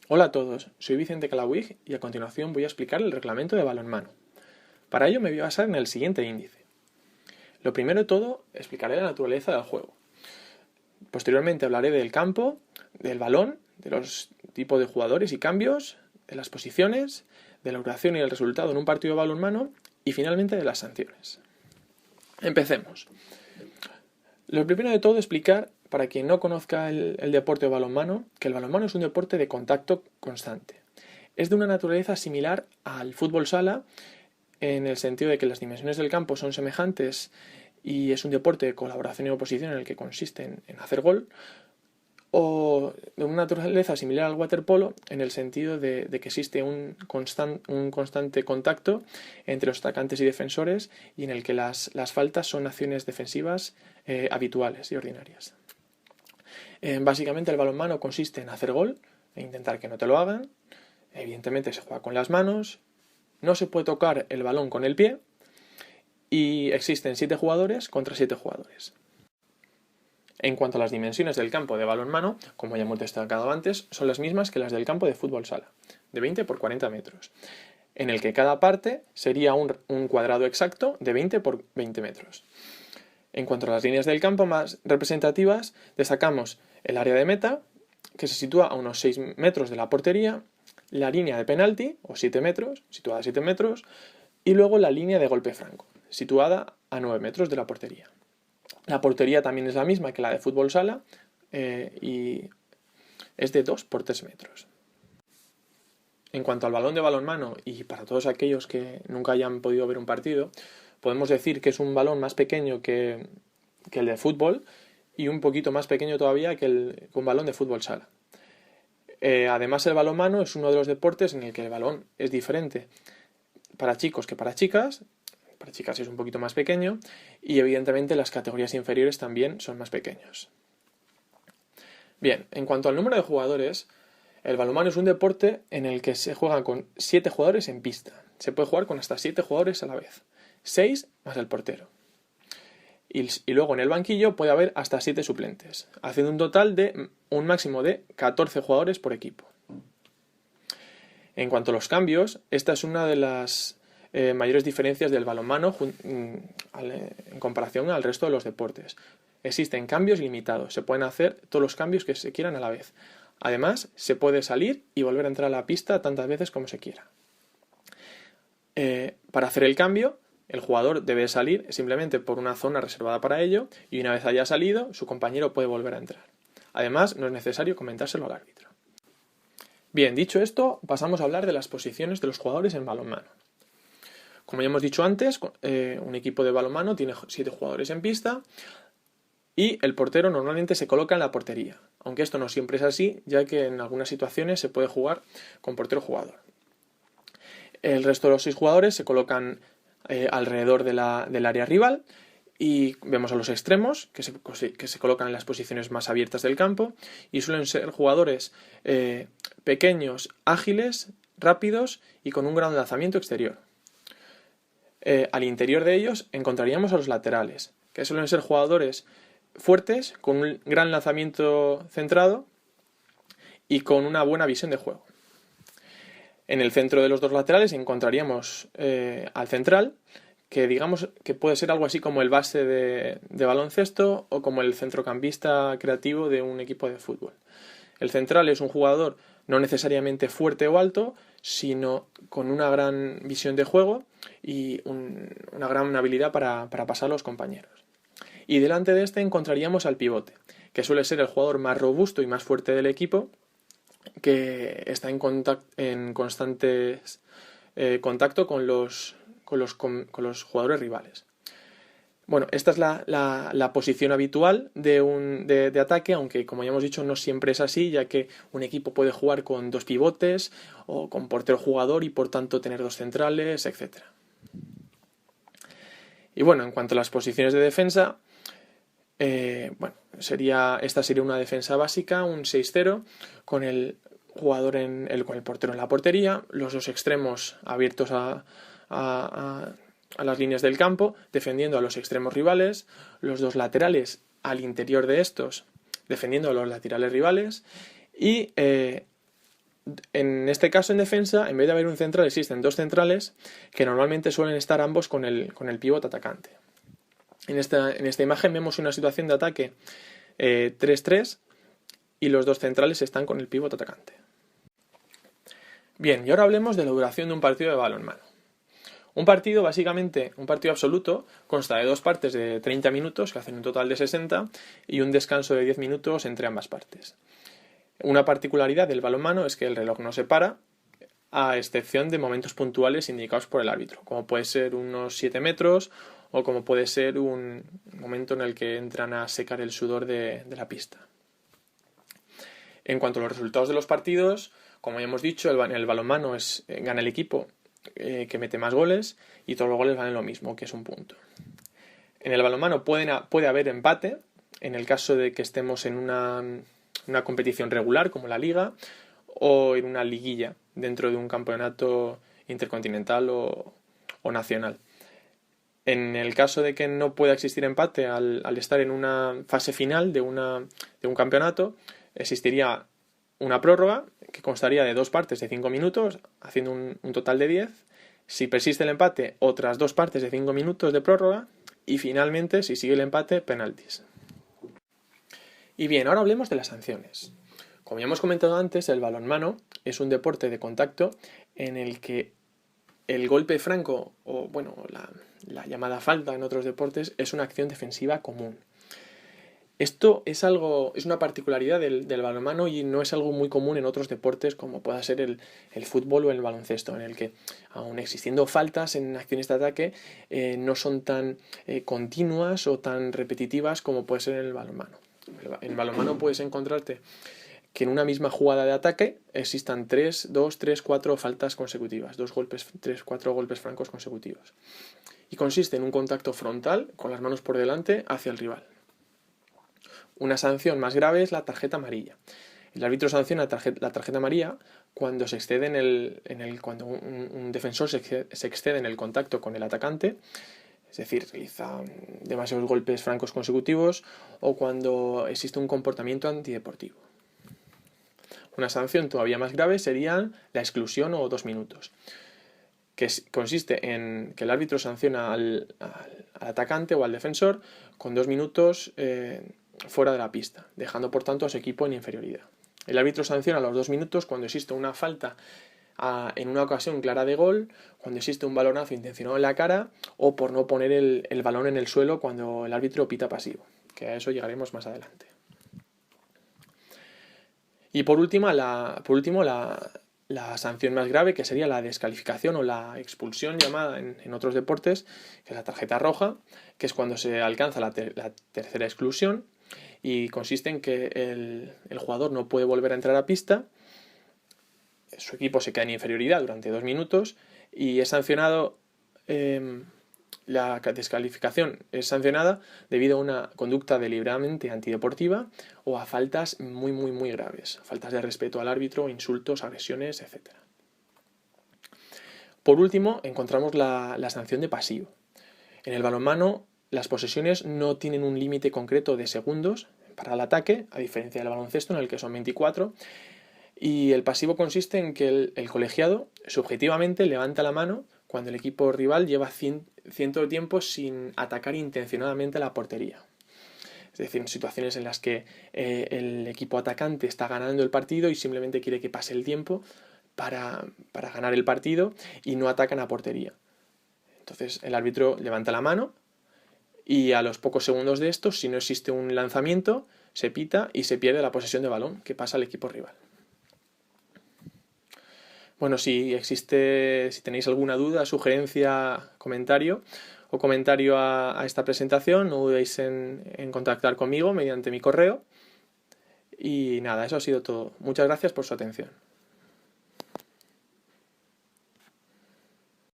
Hola a todos, soy Vicente Calawig y a continuación voy a explicar el reglamento de balonmano. Para ello me voy a basar en el siguiente índice. Lo primero de todo, explicaré la naturaleza del juego. Posteriormente hablaré del campo, del balón, de los tipos de jugadores y cambios, de las posiciones, de la duración y el resultado en un partido de balonmano y finalmente de las sanciones. Empecemos. Lo primero de todo, explicar, para quien no conozca el deporte de balonmano, que el balonmano es un deporte de contacto constante. Es de una naturaleza similar al fútbol sala, en el sentido de que las dimensiones del campo son semejantes y es un deporte de colaboración y oposición en el que consiste en hacer gol, o de una naturaleza similar al waterpolo en el sentido de que existe un constante contacto entre los atacantes y defensores y en el que las faltas son acciones defensivas habituales y ordinarias. Básicamente el balonmano consiste en hacer gol e intentar que no te lo hagan. Evidentemente se juega con las manos, no se puede tocar el balón con el pie y existen 7 jugadores contra 7 jugadores. En cuanto a las dimensiones del campo de balonmano, como ya hemos destacado antes, son las mismas que las del campo de fútbol sala, de 20 por 40 metros, en el que cada parte sería un cuadrado exacto de 20 por 20 metros. En cuanto a las líneas del campo más representativas, destacamos el área de meta, que se sitúa a unos 6 metros de la portería, la línea de penalti, o 7 metros, situada a 7 metros, y luego la línea de golpe franco, situada a 9 metros de la portería. La portería también es la misma que la de fútbol sala y es de 2 por 3 metros. En cuanto al balón de balonmano, y para todos aquellos que nunca hayan podido ver un partido, podemos decir que es un balón más pequeño que el de fútbol y un poquito más pequeño todavía que un balón de fútbol sala. Además, el balonmano es uno de los deportes en el que el balón es diferente para chicos que para chicas. Para chicas es un poquito más pequeño y evidentemente las categorías inferiores también son más pequeños. Bien, en cuanto al número de jugadores, el balonmano es un deporte en el que se juega con 7 jugadores en pista. Se puede jugar con hasta 7 jugadores a la vez, 6 más el portero. Y luego en el banquillo puede haber hasta 7 suplentes, haciendo un total de un máximo de 14 jugadores por equipo. En cuanto a los cambios, esta es una de las mayores diferencias del balonmano en comparación al resto de los deportes. Existen cambios limitados, se pueden hacer todos los cambios que se quieran a la vez. Además, se puede salir y volver a entrar a la pista tantas veces como se quiera. Para hacer el cambio, el jugador debe salir simplemente por una zona reservada para ello y una vez haya salido, su compañero puede volver a entrar. Además, no es necesario comentárselo al árbitro. Bien, dicho esto, pasamos a hablar de las posiciones de los jugadores en balonmano. Como ya hemos dicho antes, un equipo de balonmano tiene 7 jugadores en pista y el portero normalmente se coloca en la portería, aunque esto no siempre es así, ya que en algunas situaciones se puede jugar con portero-jugador. El resto de los 6 jugadores se colocan alrededor del área rival y vemos a los extremos que se colocan en las posiciones más abiertas del campo y suelen ser jugadores pequeños, ágiles, rápidos y con un gran lanzamiento exterior. Al interior de ellos encontraríamos a los laterales, que suelen ser jugadores fuertes, con un gran lanzamiento centrado y con una buena visión de juego. En el centro de los dos laterales encontraríamos al central, que digamos que puede ser algo así como el base de baloncesto o como el centrocampista creativo de un equipo de fútbol. El central es un jugador no necesariamente fuerte o alto, sino con una gran visión de juego y una gran habilidad para pasar a los compañeros. Y delante de este encontraríamos al pivote, que suele ser el jugador más robusto y más fuerte del equipo, que está en constante contacto con los jugadores rivales. Bueno, esta es la posición habitual de ataque, aunque como ya hemos dicho no siempre es así, ya que un equipo puede jugar con 2 pivotes o con portero jugador y por tanto tener 2 centrales, etc. Y bueno, en cuanto a las posiciones de defensa, esta sería una defensa básica, un 6-0, con el jugador con el portero en la portería, los 2 extremos abiertos a las líneas del campo, defendiendo a los extremos rivales, los 2 laterales al interior de estos, defendiendo a los laterales rivales, y En este caso, en defensa, en vez de haber un central, existen dos centrales que normalmente suelen estar ambos con el pívot atacante. En esta imagen vemos una situación de ataque 3-3 y los dos centrales están con el pívot atacante. Bien, y ahora hablemos de la duración de un partido de balonmano. Un partido, básicamente, un partido absoluto, consta de dos partes de 30 minutos, que hacen un total de 60, y un descanso de 10 minutos entre ambas partes. Una particularidad del balonmano es que el reloj no se para, a excepción de momentos puntuales indicados por el árbitro, como puede ser unos 7 metros o como puede ser un momento en el que entran a secar el sudor de la pista. En cuanto a los resultados de los partidos, como ya hemos dicho, en el balonmano gana el equipo que mete más goles y todos los goles valen lo mismo, que es un punto. En el balonmano puede haber empate en el caso de que estemos en una competición regular como la liga o en una liguilla dentro de un campeonato intercontinental o nacional. En el caso de que no pueda existir empate al estar en una fase final de un campeonato, existiría una prórroga que constaría de dos partes de 5 minutos, haciendo un total de 10. Si persiste el empate, otras dos partes de 5 minutos de prórroga. Y finalmente, si sigue el empate, penaltis. Y bien, ahora hablemos de las sanciones. Como ya hemos comentado antes, el balonmano es un deporte de contacto en el que el golpe franco, o bueno, la llamada falta en otros deportes, es una acción defensiva común. Esto es una particularidad del balonmano y no es algo muy común en otros deportes como pueda ser el fútbol o el baloncesto, en el que, aun existiendo faltas en acciones de ataque, no son tan continuas o tan repetitivas como puede ser en el balonmano. En el balonmano puedes encontrarte que en una misma jugada de ataque existan 2, 3, 4 faltas consecutivas, 3, 4 golpes francos consecutivos. Y consiste en un contacto frontal con las manos por delante hacia el rival. Una sanción más grave es la tarjeta amarilla. El árbitro sanciona la tarjeta amarilla cuando se excede cuando un defensor se excede en el contacto con el atacante, es decir, realiza demasiados golpes francos consecutivos o cuando existe un comportamiento antideportivo. Una sanción todavía más grave sería la exclusión o 2 minutos, que consiste en que el árbitro sanciona al atacante o al defensor con 2 minutos fuera de la pista, dejando por tanto a su equipo en inferioridad. El árbitro sanciona a los 2 minutos cuando existe una falta en una ocasión clara de gol, cuando existe un balonazo intencionado en la cara o por no poner el balón en el suelo cuando el árbitro pita pasivo, que a eso llegaremos más adelante. Y por último, la sanción más grave, que sería la descalificación o la expulsión llamada en otros deportes, que es la tarjeta roja, que es cuando se alcanza la tercera exclusión y consiste en que el jugador no puede volver a entrar a pista, su equipo se queda en inferioridad durante 2 minutos y es sancionado. La descalificación es sancionada debido a una conducta deliberadamente antideportiva o a faltas muy, muy, muy graves, faltas de respeto al árbitro, insultos, agresiones, etc. Por último, encontramos la sanción de pasivo. En el balonmano, las posesiones no tienen un límite concreto de segundos para el ataque, a diferencia del baloncesto, en el que son 24, y el pasivo consiste en que el colegiado subjetivamente levanta la mano cuando el equipo rival lleva cierto tiempo sin atacar intencionadamente la portería. Es decir, en situaciones en las que el equipo atacante está ganando el partido y simplemente quiere que pase el tiempo para ganar el partido y no atacan a portería. Entonces el árbitro levanta la mano y a los pocos segundos de esto, si no existe un lanzamiento, se pita y se pierde la posesión de balón que pasa al equipo rival. Bueno, si tenéis alguna duda, sugerencia, comentario a esta presentación, no dudéis en contactar conmigo mediante mi correo. Y nada, eso ha sido todo. Muchas gracias por su atención.